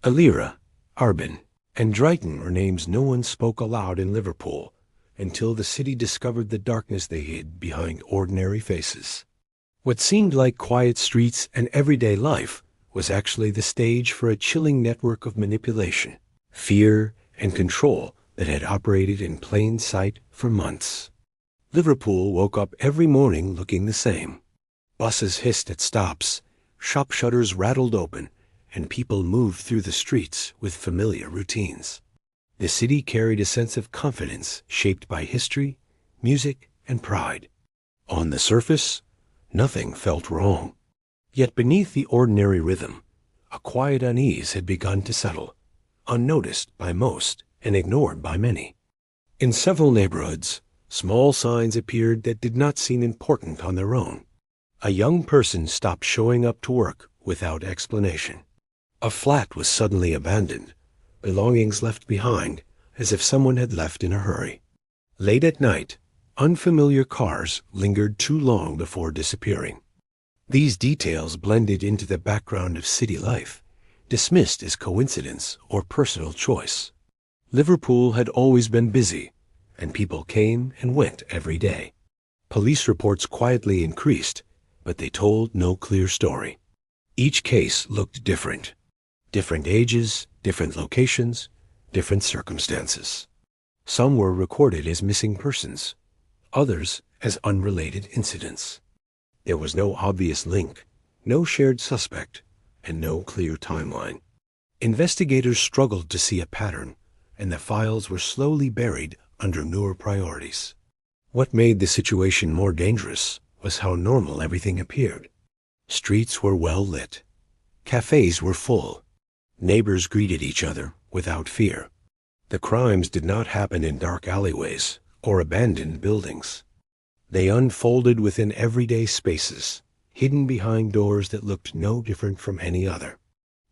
Alira, Arbin, and Drayton were names no one spoke aloud in Liverpool until the city discovered the darkness they hid behind ordinary faces. What seemed like quiet streets and everyday life was actually the stage for a chilling network of manipulation, fear, and control that had operated in plain sight for months. Liverpool woke up every morning looking the same. Buses hissed at stops, shop shutters rattled open, and people moved through the streets with familiar routines. The city carried a sense of confidence shaped by history, music, and pride. On the surface, nothing felt wrong. Yet beneath the ordinary rhythm, a quiet unease had begun to settle, unnoticed by most and ignored by many. In several neighborhoods, small signs appeared that did not seem important on their own. A young person stopped showing up to work without explanation. A flat was suddenly abandoned, belongings left behind as if someone had left in a hurry. Late at night, unfamiliar cars lingered too long before disappearing. These details blended into the background of city life, dismissed as coincidence or personal choice. Liverpool had always been busy, and people came and went every day. Police reports quietly increased, but they told no clear story. Each case looked different. Different ages, different locations, different circumstances. Some were recorded as missing persons, others as unrelated incidents. There was no obvious link, no shared suspect, and no clear timeline. Investigators struggled to see a pattern, and the files were slowly buried under newer priorities. What made the situation more dangerous was how normal everything appeared. Streets were well lit. Cafes were full. Neighbors greeted each other without fear. The crimes did not happen in dark alleyways or abandoned buildings. They unfolded within everyday spaces, hidden behind doors that looked no different from any other.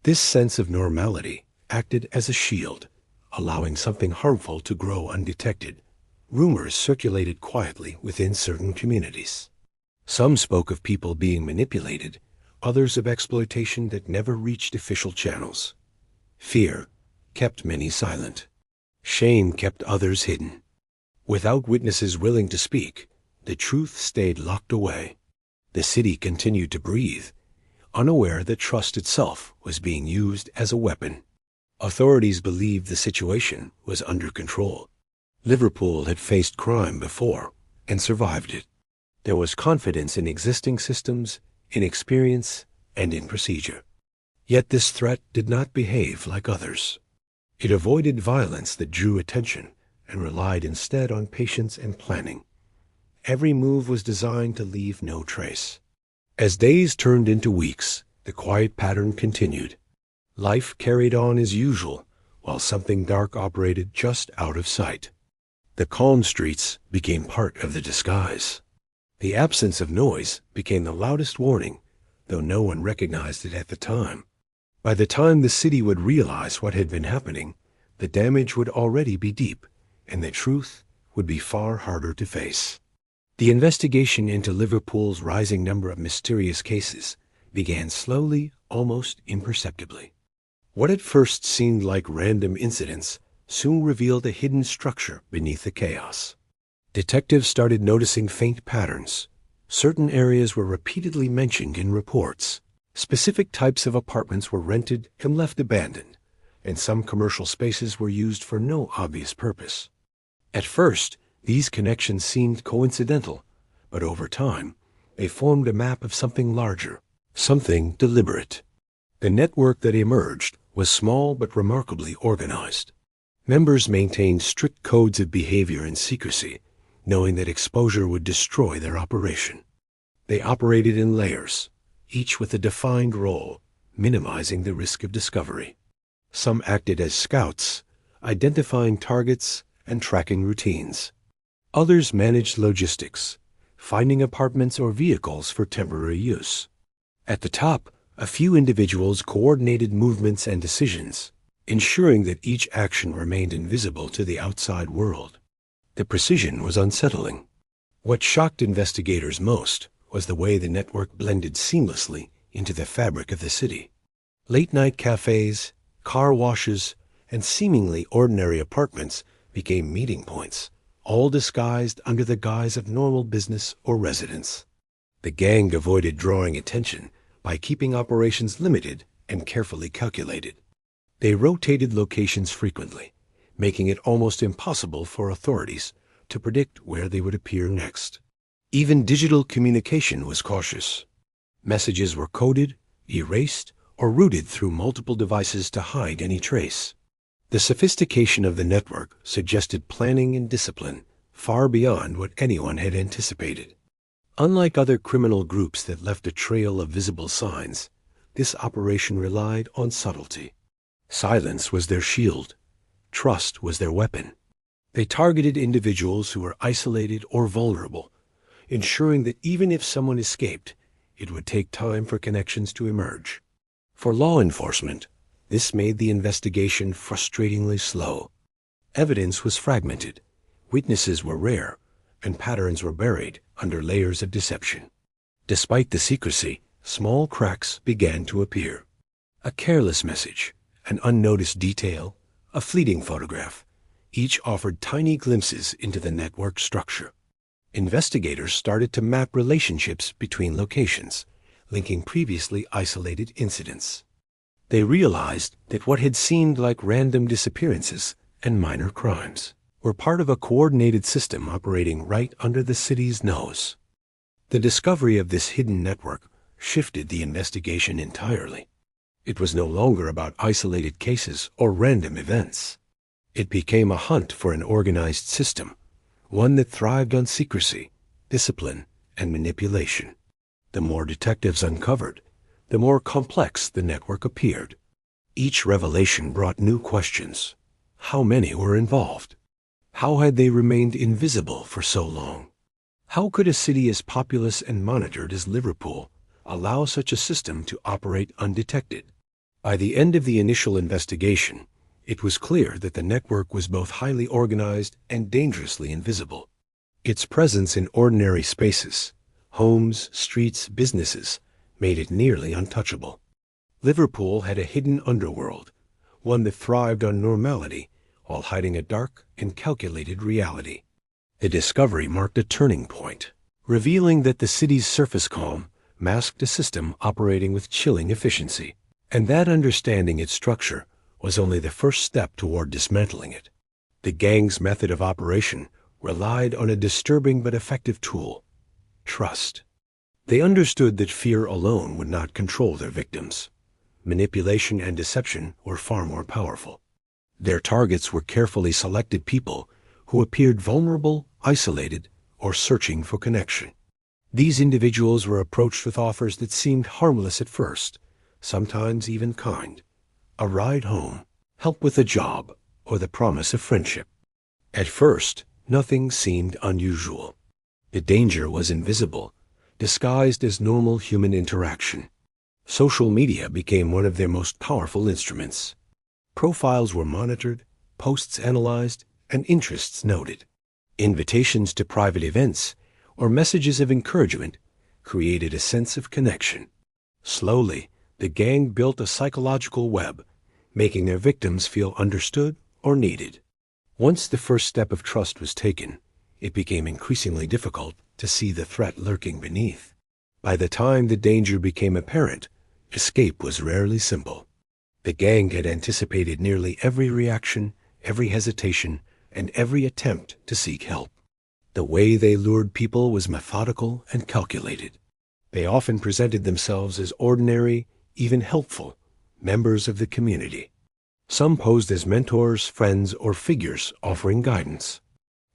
This sense of normality acted as a shield, allowing something harmful to grow undetected. Rumors circulated quietly within certain communities. Some spoke of people being manipulated, others of exploitation that never reached official channels. Fear kept many silent. Shame kept others hidden. Without witnesses willing to speak, the truth stayed locked away. The city continued to breathe, unaware that trust itself was being used as a weapon. Authorities believed the situation was under control. Liverpool had faced crime before and survived it. There was confidence in existing systems, in experience, and in procedure. Yet this threat did not behave like others. It avoided violence that drew attention and relied instead on patience and planning. Every move was designed to leave no trace. As days turned into weeks, the quiet pattern continued. Life carried on as usual, while something dark operated just out of sight. The calm streets became part of the disguise. The absence of noise became the loudest warning, though no one recognized it at the time. By the time the city would realize what had been happening, the damage would already be deep, and the truth would be far harder to face. The investigation into Liverpool's rising number of mysterious cases began slowly, almost imperceptibly. What at first seemed like random incidents soon revealed a hidden structure beneath the chaos. Detectives started noticing faint patterns. Certain areas were repeatedly mentioned in reports. Specific types of apartments were rented and left abandoned, and some commercial spaces were used for no obvious purpose. At first, these connections seemed coincidental, but over time, they formed a map of something larger, something deliberate. The network that emerged was small but remarkably organized. Members maintained strict codes of behavior and secrecy, knowing that exposure would destroy their operation. They operated in layers, each with a defined role, minimizing the risk of discovery. Some acted as scouts, identifying targets and tracking routines. Others managed logistics, finding apartments or vehicles for temporary use. At the top, a few individuals coordinated movements and decisions, ensuring that each action remained invisible to the outside world. The precision was unsettling. What shocked investigators most was the way the network blended seamlessly into the fabric of the city. Late-night cafes, Car washes and seemingly ordinary apartments became meeting points, all disguised under the guise of normal business or residence. The gang avoided drawing attention by keeping operations limited and carefully calculated. They rotated locations frequently, making it almost impossible for authorities to predict where they would appear next. Even digital communication was cautious. Messages were coded, erased, or routed through multiple devices to hide any trace. The sophistication of the network suggested planning and discipline far beyond what anyone had anticipated. Unlike other criminal groups that left a trail of visible signs, this operation relied on subtlety. Silence was their shield. Trust was their weapon. They targeted individuals who were isolated or vulnerable, ensuring that even if someone escaped, it would take time for connections to emerge. For law enforcement, this made the investigation frustratingly slow. Evidence was fragmented, witnesses were rare, and patterns were buried under layers of deception. Despite the secrecy, small cracks began to appear. A careless message, an unnoticed detail, a fleeting photograph, each offered tiny glimpses into the network structure. Investigators started to map relationships between locations, linking previously isolated incidents. They realized that what had seemed like random disappearances and minor crimes were part of a coordinated system operating right under the city's nose. The discovery of this hidden network shifted the investigation entirely. It was no longer about isolated cases or random events. It became a hunt for an organized system, one that thrived on secrecy, discipline, and manipulation. The more detectives uncovered, the more complex the network appeared. Each revelation brought new questions. How many were involved? How had they remained invisible for so long? How could a city as populous and monitored as Liverpool allow such a system to operate undetected? By the end of the initial investigation, it was clear that the network was both highly organized and dangerously invisible. Its presence in ordinary spaces, homes, streets, businesses, made it nearly untouchable. Liverpool had a hidden underworld, one that thrived on normality while hiding a dark and calculated reality. The discovery marked a turning point, revealing that the city's surface calm masked a system operating with chilling efficiency, and that understanding its structure was only the first step toward dismantling it. The gang's method of operation relied on a disturbing but effective tool: trust. They understood that fear alone would not control their victims. Manipulation and deception were far more powerful. Their targets were carefully selected people who appeared vulnerable, isolated, or searching for connection. These individuals were approached with offers that seemed harmless at first, sometimes even kind: a ride home, help with a job, or the promise of friendship. At first, nothing seemed unusual. The danger was invisible, disguised as normal human interaction. Social media became one of their most powerful instruments. Profiles were monitored, posts analyzed, and interests noted. Invitations to private events or messages of encouragement created a sense of connection. Slowly, the gang built a psychological web, making their victims feel understood or needed. Once the first step of trust was taken, it became increasingly difficult to see the threat lurking beneath. By the time the danger became apparent, escape was rarely simple. The gang had anticipated nearly every reaction, every hesitation, and every attempt to seek help. The way they lured people was methodical and calculated. They often presented themselves as ordinary, even helpful, members of the community. Some posed as mentors, friends, or figures offering guidance.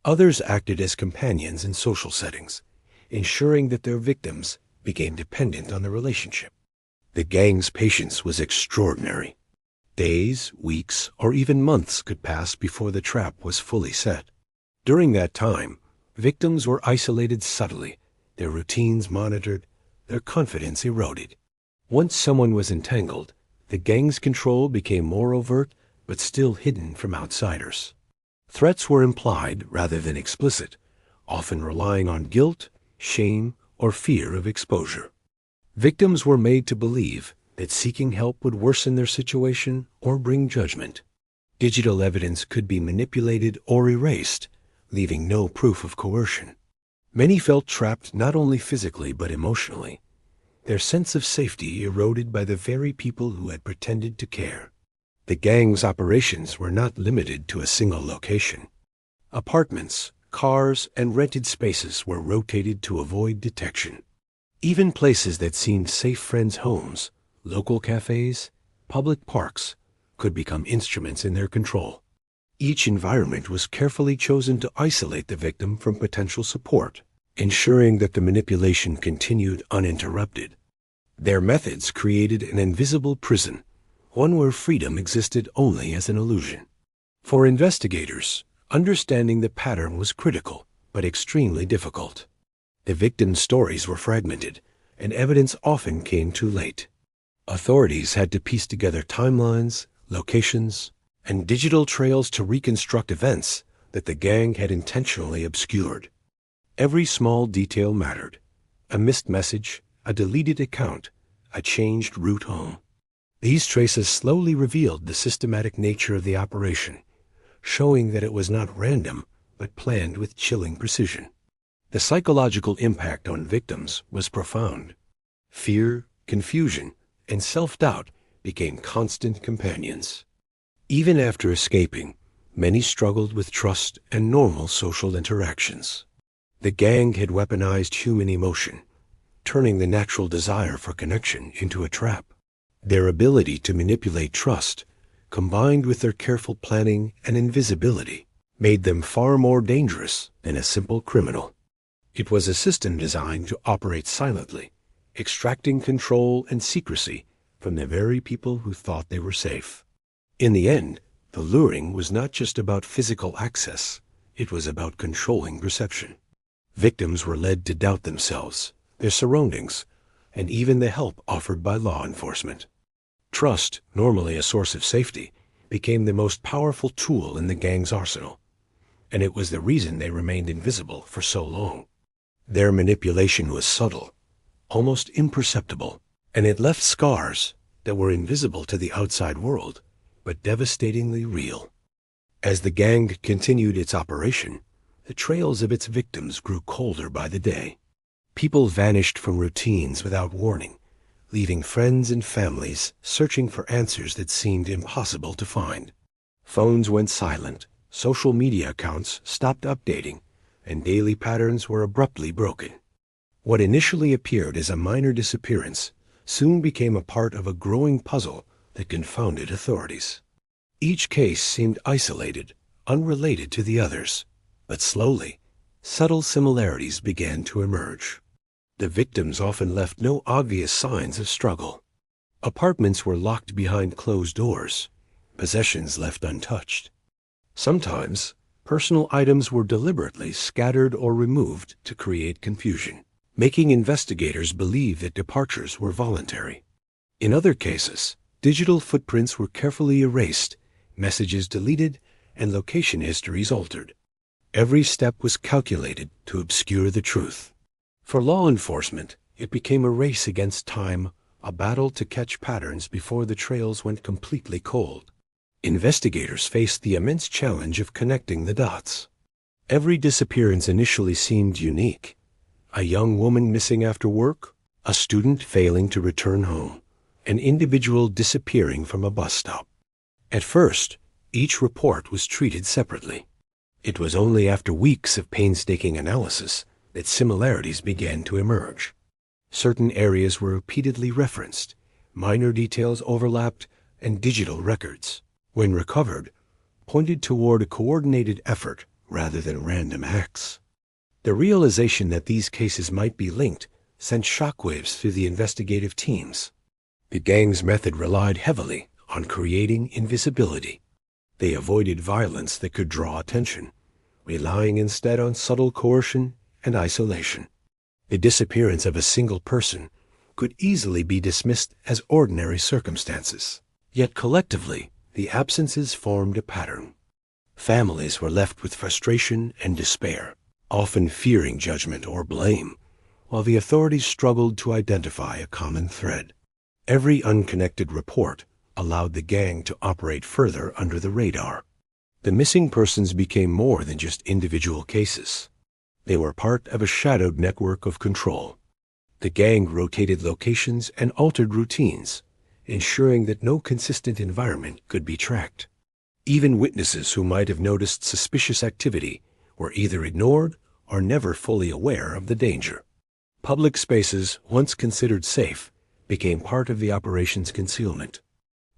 Others acted as companions in social settings, ensuring that their victims became dependent on the relationship. The gang's patience was extraordinary. Days, weeks, or even months could pass before the trap was fully set. During that time, victims were isolated subtly, their routines monitored, their confidence eroded. Once someone was entangled, the gang's control became more overt but still hidden from outsiders. Threats were implied rather than explicit, often relying on guilt, shame, or fear of exposure. Victims were made to believe that seeking help would worsen their situation or bring judgment. Digital evidence could be manipulated or erased, leaving no proof of coercion. Many felt trapped not only physically but emotionally, their sense of safety eroded by the very people who had pretended to care. The gang's operations were not limited to a single location. Apartments, cars, and rented spaces were rotated to avoid detection. Even places that seemed safe friends' homes, local cafes, public parks, could become instruments in their control. Each environment was carefully chosen to isolate the victim from potential support, ensuring that the manipulation continued uninterrupted. Their methods created an invisible prison, one where freedom existed only as an illusion. For investigators, understanding the pattern was critical, but extremely difficult. The victims' stories were fragmented, and evidence often came too late. Authorities had to piece together timelines, locations, and digital trails to reconstruct events that the gang had intentionally obscured. Every small detail mattered. A missed message, a deleted account, a changed route home. These traces slowly revealed the systematic nature of the operation, showing that it was not random, but planned with chilling precision. The psychological impact on victims was profound. Fear, confusion, and self-doubt became constant companions. Even after escaping, many struggled with trust and normal social interactions. The gang had weaponized human emotion, turning the natural desire for connection into a trap. Their ability to manipulate trust, combined with their careful planning and invisibility, made them far more dangerous than a simple criminal. It was a system designed to operate silently, extracting control and secrecy from the very people who thought they were safe. In the end, the luring was not just about physical access, it was about controlling perception. Victims were led to doubt themselves, their surroundings, and even the help offered by law enforcement. Trust, normally a source of safety, became the most powerful tool in the gang's arsenal, and it was the reason they remained invisible for so long. Their manipulation was subtle, almost imperceptible, and it left scars that were invisible to the outside world, but devastatingly real. As the gang continued its operation, the trails of its victims grew colder by the day. People vanished from routines without warning, leaving friends and families searching for answers that seemed impossible to find. Phones went silent, social media accounts stopped updating, and daily patterns were abruptly broken. What initially appeared as a minor disappearance soon became a part of a growing puzzle that confounded authorities. Each case seemed isolated, unrelated to the others, but slowly, subtle similarities began to emerge. The victims often left no obvious signs of struggle. Apartments were locked behind closed doors, possessions left untouched. Sometimes, personal items were deliberately scattered or removed to create confusion, making investigators believe that departures were voluntary. In other cases, digital footprints were carefully erased, messages deleted, and location histories altered. Every step was calculated to obscure the truth. For law enforcement, it became a race against time, a battle to catch patterns before the trails went completely cold. Investigators faced the immense challenge of connecting the dots. Every disappearance initially seemed unique. A young woman missing after work, a student failing to return home, an individual disappearing from a bus stop. At first, each report was treated separately. It was only after weeks of painstaking analysis that similarities began to emerge. Certain areas were repeatedly referenced, minor details overlapped, and digital records, when recovered, pointed toward a coordinated effort rather than random acts. The realization that these cases might be linked sent shockwaves through the investigative teams. The gang's method relied heavily on creating invisibility. They avoided violence that could draw attention, relying instead on subtle coercion and isolation. The disappearance of a single person could easily be dismissed as ordinary circumstances. Yet collectively, the absences formed a pattern. Families were left with frustration and despair, often fearing judgment or blame, while the authorities struggled to identify a common thread. Every unconnected report allowed the gang to operate further under the radar. The missing persons became more than just individual cases. They were part of a shadowed network of control. The gang rotated locations and altered routines, ensuring that no consistent environment could be tracked. Even witnesses who might have noticed suspicious activity were either ignored or never fully aware of the danger. Public spaces, once considered safe, became part of the operation's concealment.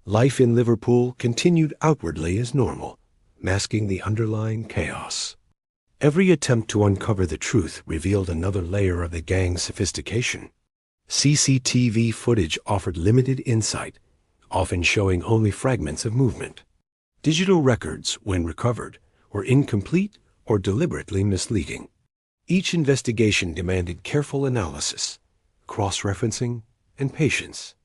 Life in Liverpool continued outwardly as normal, masking the underlying chaos. Every attempt to uncover the truth revealed another layer of the gang's sophistication. CCTV footage offered limited insight, often showing only fragments of movement. Digital records, when recovered, were incomplete or deliberately misleading. Each investigation demanded careful analysis, cross-referencing, and patience.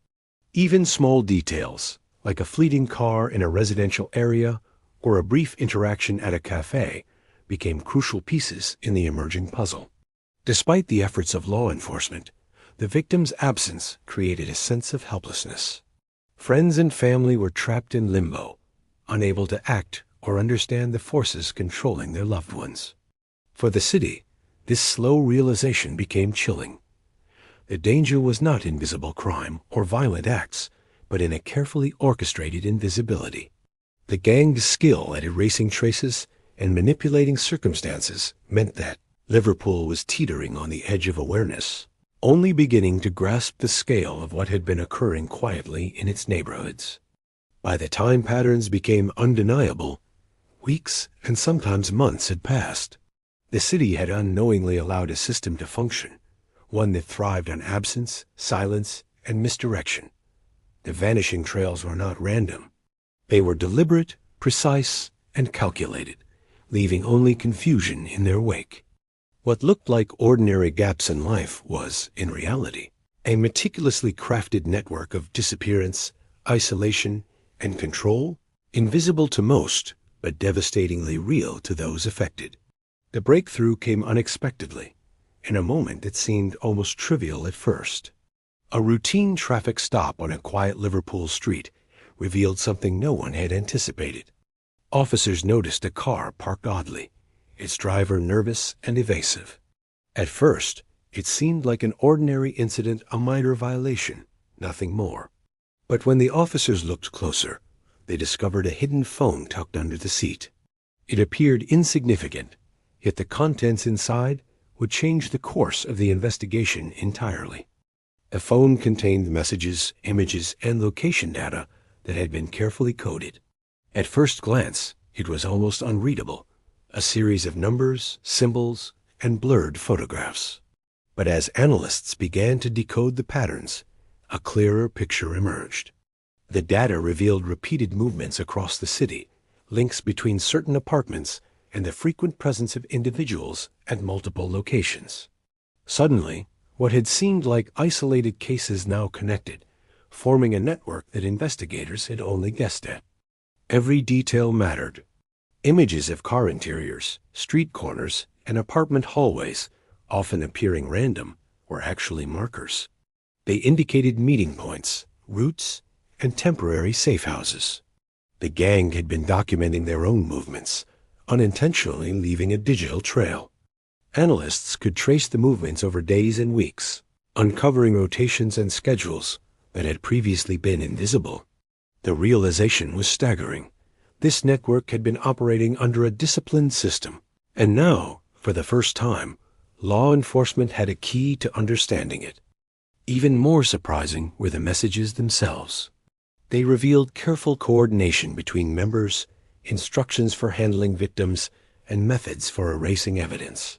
Even small details, like a fleeting car in a residential area or a brief interaction at a cafe, became crucial pieces in the emerging puzzle. Despite the efforts of law enforcement, the victim's absence created a sense of helplessness. Friends and family were trapped in limbo, unable to act or understand the forces controlling their loved ones. For the city, this slow realization became chilling. The danger was not in visible crime or violent acts, but in a carefully orchestrated invisibility. The gang's skill at erasing traces and manipulating circumstances meant that Liverpool was teetering on the edge of awareness, only beginning to grasp the scale of what had been occurring quietly in its neighborhoods. By the time patterns became undeniable, weeks and sometimes months had passed. The city had unknowingly allowed a system to function, one that thrived on absence, silence, and misdirection. The vanishing trails were not random. They were deliberate, precise, and calculated, leaving only confusion in their wake. What looked like ordinary gaps in life was, in reality, a meticulously crafted network of disappearance, isolation, and control, invisible to most, but devastatingly real to those affected. The breakthrough came unexpectedly, in a moment that seemed almost trivial at first. A routine traffic stop on a quiet Liverpool street revealed something no one had anticipated. Officers noticed a car parked oddly, its driver nervous and evasive. At first, it seemed like an ordinary incident, a minor violation, nothing more. But when the officers looked closer, they discovered a hidden phone tucked under the seat. It appeared insignificant, yet the contents inside would change the course of the investigation entirely. The phone contained messages, images, and location data that had been carefully coded. At first glance, it was almost unreadable, a series of numbers, symbols, and blurred photographs. But as analysts began to decode the patterns, a clearer picture emerged. The data revealed repeated movements across the city, links between certain apartments, and the frequent presence of individuals at multiple locations. Suddenly, what had seemed like isolated cases now connected, forming a network that investigators had only guessed at. Every detail mattered. Images of car interiors, street corners, and apartment hallways, often appearing random, were actually markers. They indicated meeting points, routes, and temporary safe houses. The gang had been documenting their own movements, unintentionally leaving a digital trail. Analysts could trace the movements over days and weeks, uncovering rotations and schedules that had previously been invisible. The realization was staggering. This network had been operating under a disciplined system, and now, for the first time, law enforcement had a key to understanding it. Even more surprising were the messages themselves. They revealed careful coordination between members, instructions for handling victims, and methods for erasing evidence.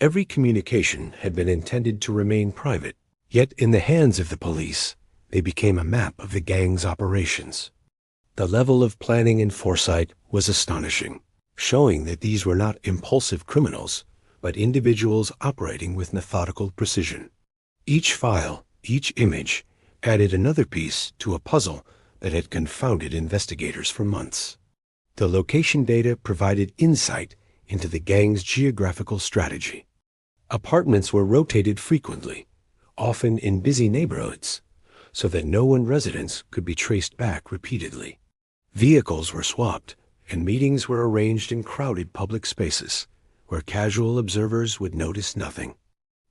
Every communication had been intended to remain private, yet in the hands of the police, they became a map of the gang's operations. The level of planning and foresight was astonishing, showing that these were not impulsive criminals, but individuals operating with methodical precision. Each file, each image, added another piece to a puzzle that had confounded investigators for months. The location data provided insight into the gang's geographical strategy. Apartments were rotated frequently, often in busy neighborhoods, so that no one residence could be traced back repeatedly. Vehicles were swapped, and meetings were arranged in crowded public spaces, where casual observers would notice nothing.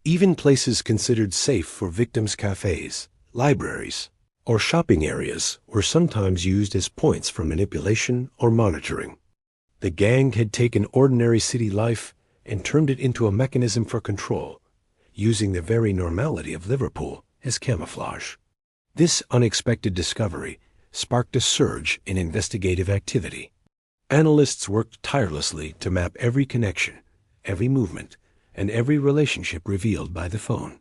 Even places considered safe for victims' cafes, libraries, or shopping areas were sometimes used as points for manipulation or monitoring. The gang had taken ordinary city life and turned it into a mechanism for control, using the very normality of Liverpool as camouflage. This unexpected discovery sparked a surge in investigative activity. Analysts worked tirelessly to map every connection, every movement, and every relationship revealed by the phone.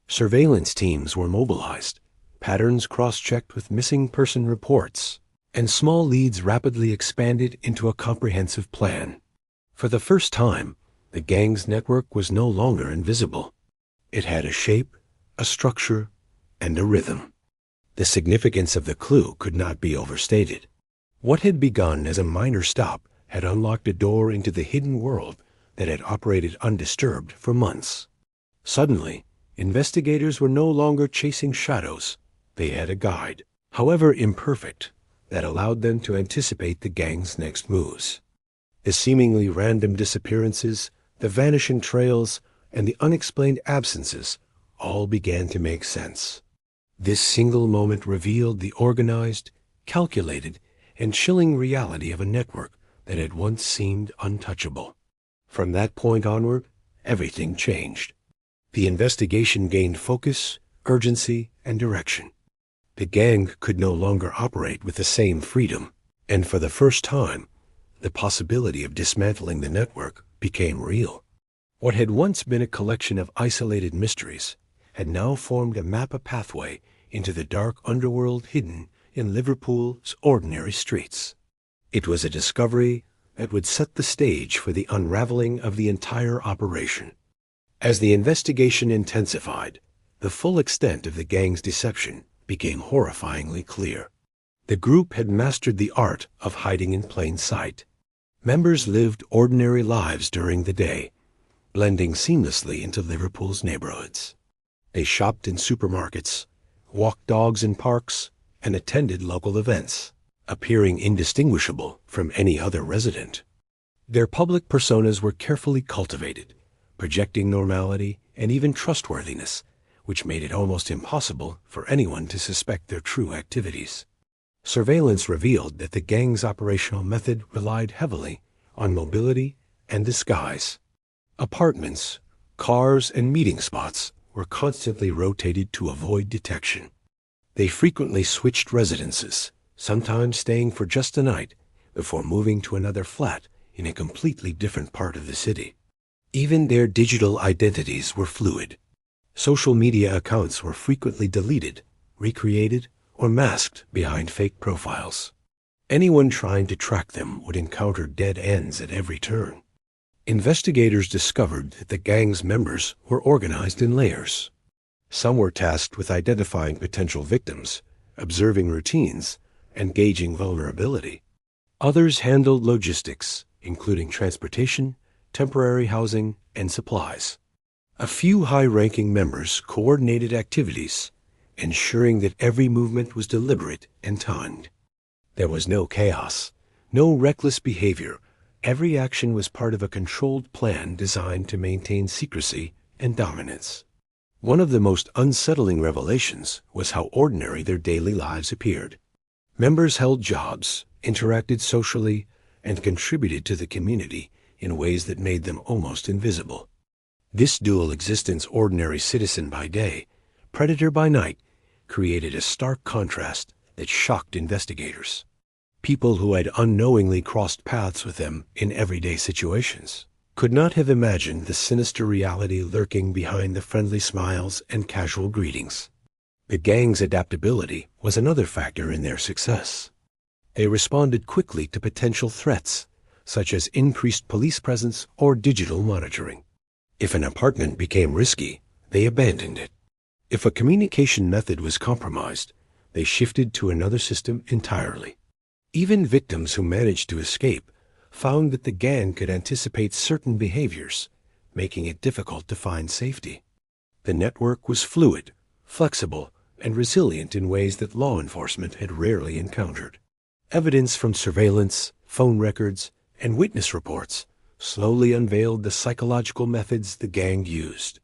Surveillance teams were mobilized, patterns cross-checked with missing person reports, and small leads rapidly expanded into a comprehensive plan. For the first time, the gang's network was no longer invisible. It had a shape, a structure, and a rhythm. The significance of the clue could not be overstated. What had begun as a minor stop had unlocked a door into the hidden world that had operated undisturbed for months. Suddenly, investigators were no longer chasing shadows. They had a guide, however imperfect, that allowed them to anticipate the gang's next moves. The seemingly random disappearances, the vanishing trails, and the unexplained absences all began to make sense. This single moment revealed the organized, calculated, and chilling reality of a network that had once seemed untouchable. From that point onward, everything changed. The investigation gained focus, urgency, and direction. The gang could no longer operate with the same freedom, and for the first time, the possibility of dismantling the network became real. What had once been a collection of isolated mysteries had now formed a pathway into the dark underworld hidden in Liverpool's ordinary streets. It was a discovery that would set the stage for the unraveling of the entire operation. As the investigation intensified, the full extent of the gang's deception became horrifyingly clear. The group had mastered the art of hiding in plain sight. Members lived ordinary lives during the day, blending seamlessly into Liverpool's neighborhoods. They shopped in supermarkets, walked dogs in parks, and attended local events, appearing indistinguishable from any other resident. Their public personas were carefully cultivated, projecting normality and even trustworthiness, which made it almost impossible for anyone to suspect their true activities. Surveillance revealed that the gang's operational method relied heavily on mobility and disguise. Apartments, cars, and meeting spots were constantly rotated to avoid detection. They frequently switched residences, sometimes staying for just a night before moving to another flat in a completely different part of the city. Even their digital identities were fluid. Social media accounts were frequently deleted, recreated, or masked behind fake profiles. Anyone trying to track them would encounter dead ends at every turn. Investigators discovered that the gang's members were organized in layers. Some were tasked with identifying potential victims, observing routines, and gauging vulnerability. Others handled logistics, including transportation, temporary housing, and supplies. A few high-ranking members coordinated activities, ensuring that every movement was deliberate and timed. There was no chaos, no reckless behavior. Every action was part of a controlled plan designed to maintain secrecy and dominance. One of the most unsettling revelations was how ordinary their daily lives appeared. Members held jobs, interacted socially, and contributed to the community in ways that made them almost invisible. This dual existence, ordinary citizen by day, predator by night, created a stark contrast that shocked investigators. People who had unknowingly crossed paths with them in everyday situations could not have imagined the sinister reality lurking behind the friendly smiles and casual greetings. The gang's adaptability was another factor in their success. They responded quickly to potential threats, such as increased police presence or digital monitoring. If an apartment became risky, they abandoned it. If a communication method was compromised, they shifted to another system entirely. Even victims who managed to escape found that the gang could anticipate certain behaviors, making it difficult to find safety. The network was fluid, flexible, and resilient in ways that law enforcement had rarely encountered. Evidence from surveillance, phone records, and witness reports slowly unveiled the psychological methods the gang used.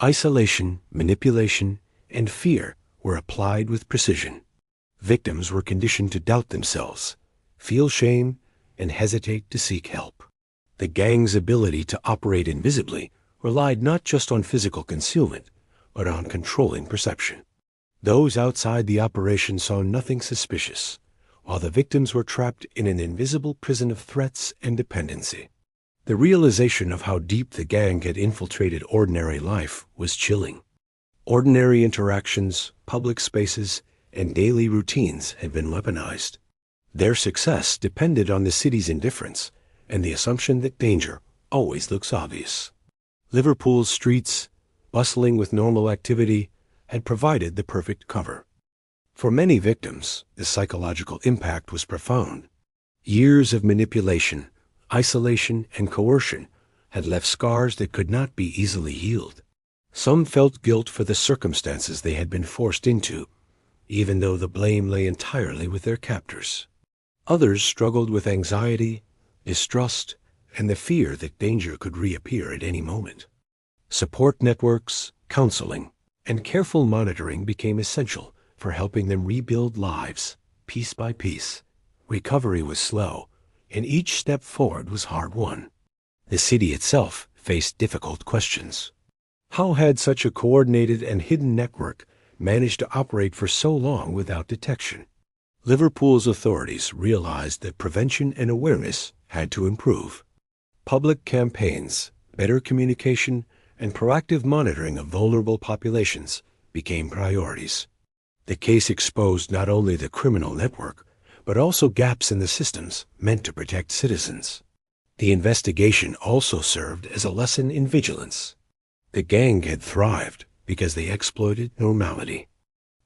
Isolation, manipulation, and fear were applied with precision. Victims were conditioned to doubt themselves, feel shame, and hesitate to seek help. The gang's ability to operate invisibly relied not just on physical concealment, but on controlling perception. Those outside the operation saw nothing suspicious, while the victims were trapped in an invisible prison of threats and dependency. The realization of how deep the gang had infiltrated ordinary life was chilling. Ordinary interactions, public spaces, and daily routines had been weaponized. Their success depended on the city's indifference and the assumption that danger always looks obvious. Liverpool's streets, bustling with normal activity, had provided the perfect cover. For many victims, the psychological impact was profound. Years of manipulation, isolation, and coercion had left scars that could not be easily healed. Some felt guilt for the circumstances they had been forced into, even though the blame lay entirely with their captors. Others struggled with anxiety, distrust, and the fear that danger could reappear at any moment. Support networks, counseling, and careful monitoring became essential for helping them rebuild lives, piece by piece. Recovery was slow, and each step forward was hard-won. The city itself faced difficult questions. How had such a coordinated and hidden network managed to operate for so long without detection? Liverpool's authorities realized that prevention and awareness had to improve. Public campaigns, better communication, and proactive monitoring of vulnerable populations became priorities. The case exposed not only the criminal network, but also gaps in the systems meant to protect citizens. The investigation also served as a lesson in vigilance. The gang had thrived because they exploited normality.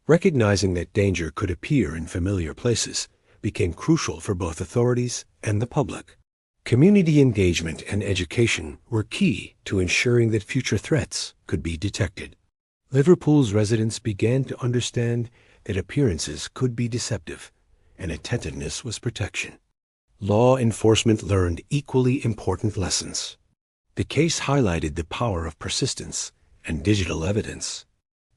Recognizing that danger could appear in familiar places became crucial for both authorities and the public. Community engagement and education were key to ensuring that future threats could be detected. Liverpool's residents began to understand that appearances could be deceptive, and attentiveness was protection. Law enforcement learned equally important lessons. The case highlighted the power of persistence and digital evidence.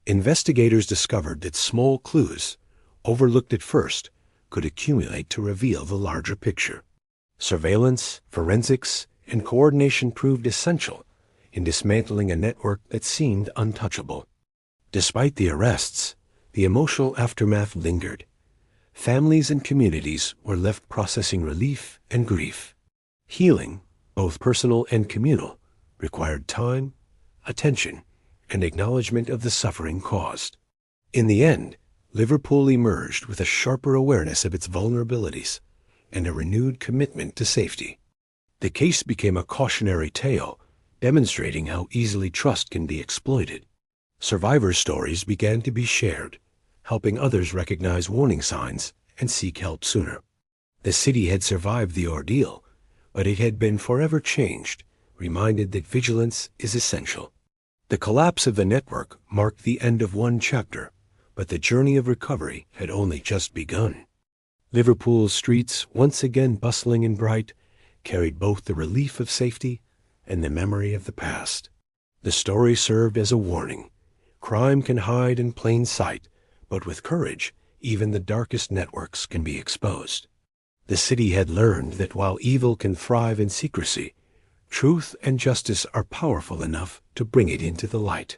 Investigators discovered that small clues, overlooked at first, could accumulate to reveal the larger picture. Surveillance, forensics, and coordination proved essential in dismantling a network that seemed untouchable. Despite the arrests, the emotional aftermath lingered. Families and communities were left processing relief and grief. Healing, both personal and communal, required time, attention, and acknowledgement of the suffering caused. In the end, Liverpool emerged with a sharper awareness of its vulnerabilities and a renewed commitment to safety. The case became a cautionary tale, demonstrating how easily trust can be exploited. Survivors' stories began to be shared, helping others recognize warning signs and seek help sooner. The city had survived the ordeal, but it had been forever changed, reminded that vigilance is essential. The collapse of the network marked the end of one chapter, but the journey of recovery had only just begun. Liverpool's streets, once again bustling and bright, carried both the relief of safety and the memory of the past. The story served as a warning. Crime can hide in plain sight, but with courage, even the darkest networks can be exposed. The city had learned that while evil can thrive in secrecy, truth and justice are powerful enough to bring it into the light.